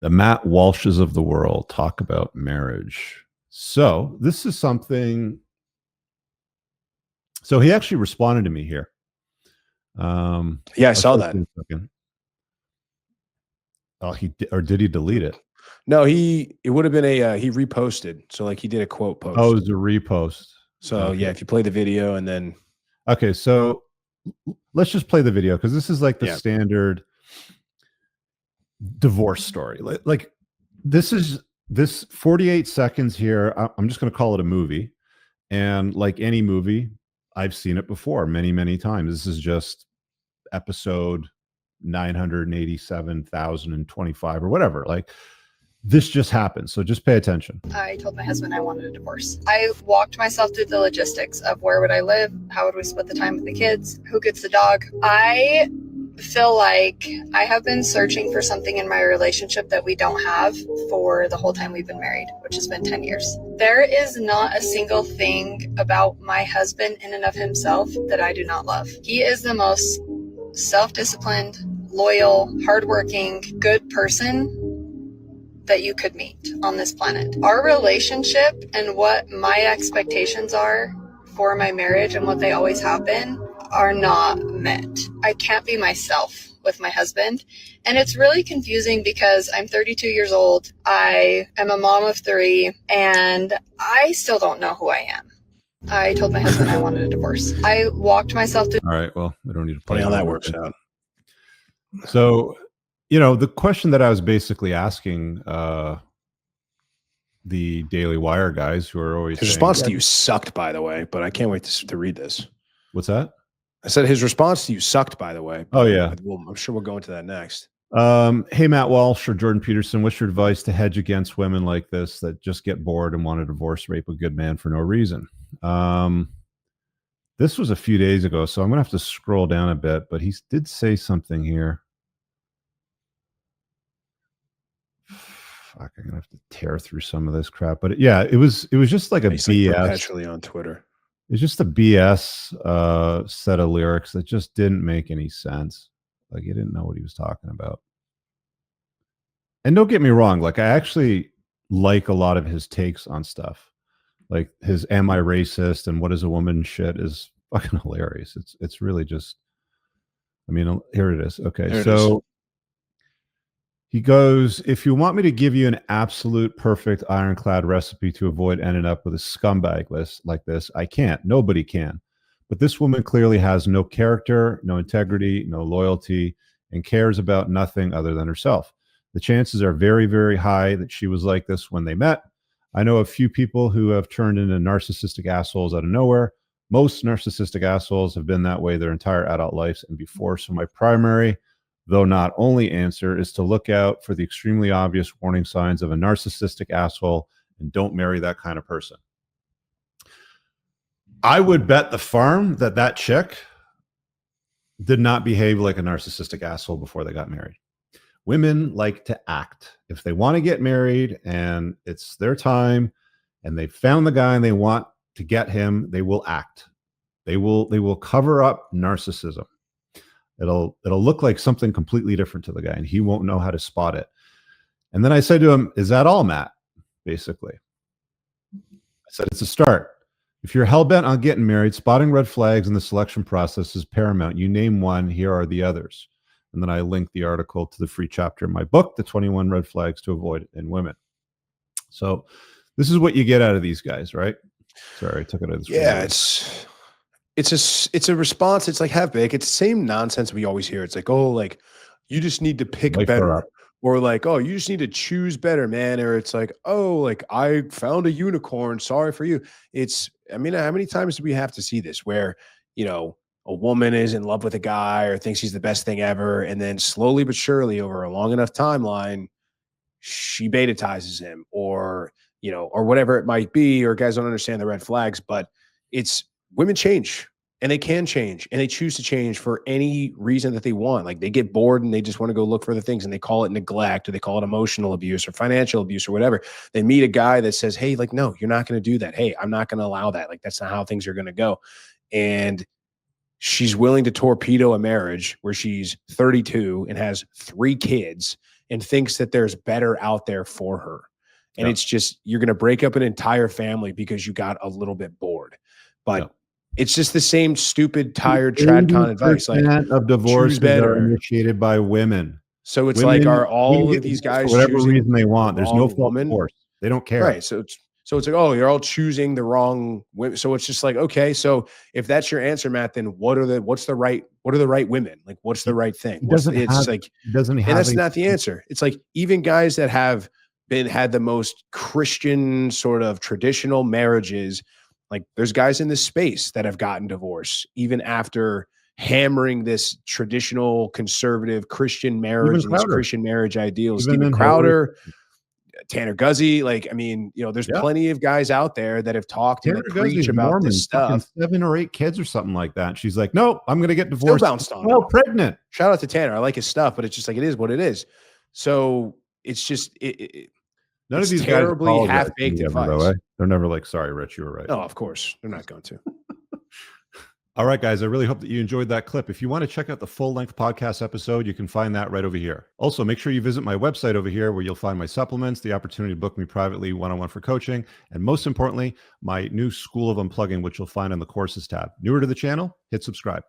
The Matt Walshes of the world talk about marriage. So this is something. So he actually responded to me here. Yeah, I saw that. Oh, or did he delete it? No, it would have been he reposted. So like he did a quote post. Oh, it was a repost. So okay. Yeah, if you play the video and then. Okay, so let's just play the video because this is like the standard divorce story. Like this 48 seconds here. I'm just going to call it a movie. And like any movie, I've seen it before many, many times. This is just episode 987,025 or whatever. Like this just happened. So just pay attention. I told my husband I wanted a divorce. I walked myself through the logistics of where would I live? How would we split the time with the kids? Who gets the dog? I feel like I have been searching for something in my relationship that we don't have for the whole time we've been married, which has been 10 years. There is not a single thing about my husband in and of himself that I do not love. He is the most self-disciplined, loyal, hardworking, good person that you could meet on this planet. Our relationship and what my expectations are for my marriage and what they always have been are not met. I can't be myself with my husband. And it's really confusing because I'm 32 years old. I am a mom of 3 and I still don't know who I am. I told my husband I wanted a divorce. I walked myself through. All right. Well, we don't need to play how that works out. So, the question that I was basically asking the Daily Wire guys who are always his response to you sucked, by the way, but I can't wait to read this. What's that? I said his response to you sucked, by the way. Oh, yeah. I'm sure we'll go into that next. Hey, Matt Walsh or Jordan Peterson, what's your advice to hedge against women like this that just get bored and want to divorce, rape a good man for no reason? This was a few days ago, so I'm going to have to scroll down a bit, but he did say something here. Fuck, I'm going to have to tear through some of this crap. But yeah, it was just like a BS. Perpetually on Twitter. It's just a BS set of lyrics that just didn't make any sense. Like he didn't know what he was talking about. And don't get me wrong, like I actually like a lot of his takes on stuff. Like his "Am I racist?" and "What is a woman?" shit is fucking hilarious. It's really just, I mean, here it is. Okay, so he goes, if you want me to give you an absolute perfect ironclad recipe to avoid ending up with a scumbag list like this, I can't. Nobody can. But this woman clearly has no character, no integrity, no loyalty, and cares about nothing other than herself. The chances are very, very high that she was like this when they met. I know a few people who have turned into narcissistic assholes out of nowhere. Most narcissistic assholes have been that way their entire adult lives and before. So my primary, though not only answer, is to look out for the extremely obvious warning signs of a narcissistic asshole and don't marry that kind of person. I would bet the farm that chick did not behave like a narcissistic asshole before they got married. Women like to act. If they want to get married and it's their time and they found the guy and they want to get him, they will act. They will cover up narcissism. It'll look like something completely different to the guy and he won't know how to spot it. And then I said to him, is that all, Matt? Basically. I said, it's a start. If you're hell-bent on getting married, spotting red flags in the selection process is paramount. You name one, here are the others. And then I linked the article to the free chapter in my book, The 21 Red Flags to Avoid in Women. So this is what you get out of these guys, right? Sorry, I took it out of this. Yeah, it's a response. It's like half baked. It's the same nonsense we always hear. It's like, oh, like you just need to pick better. Or like, oh, you just need to choose better, man. Or it's like, oh, like I found a unicorn. Sorry for you. I mean, how many times do we have to see this where, a woman is in love with a guy or thinks he's the best thing ever. And then slowly but surely over a long enough timeline, she beta-tizes him or whatever it might be, or guys don't understand the red flags, but it's women change and they can change and they choose to change for any reason that they want. Like they get bored and they just want to go look for other things and they call it neglect or they call it emotional abuse or financial abuse or whatever. They meet a guy that says, hey, like, no, you're not going to do that. Hey, I'm not going to allow that. Like, that's not how things are going to go. And she's willing to torpedo a marriage where she's 32 and has 3 kids and thinks that there's better out there for her. And Yeah. it's just, you're going to break up an entire family because you got a little bit bored. But Yeah. it's just the same stupid, tired TradCon advice. Like, 80% of divorces are better. initiated by women. So it's Women, like, are all women of these get divorced guys for whatever choosing reason they want? the There's no wrong fault woman? divorce. They don't care. Right. So it's like, oh, you're all choosing the wrong women. So it's just like, okay, so if that's your answer, Matt, then what are the right women? Like, what's the right thing? He doesn't have, and that's not the answer. It's like, even guys that have had the most Christian sort of traditional marriages, like, there's guys in this space that have gotten divorced even after hammering this traditional conservative Christian marriage and these Christian marriage ideals. Steven Crowder, Tanner Guzzi, like, I mean, you know, there's plenty of guys out there that have talked and that preach about Mormon, this stuff. 7 or 8 kids or something like that. She's like, nope, I'm going to get divorced. Still bounced on. Well, pregnant. Shout out to Tanner. I like his stuff, but it's just like, it is what it is. So it's just, none of these terribly guys half-baked advice. They're never like, sorry, Rich, you were right. No, of course they're not going to. All right, guys, I really hope that you enjoyed that clip. If you want to check out the full-length podcast episode, you can find that right over here. Also, make sure you visit my website over here where you'll find my supplements, the opportunity to book me privately one-on-one for coaching, and most importantly, my new School of Unplugging, which you'll find on the Courses tab. Newer to the channel? Hit subscribe.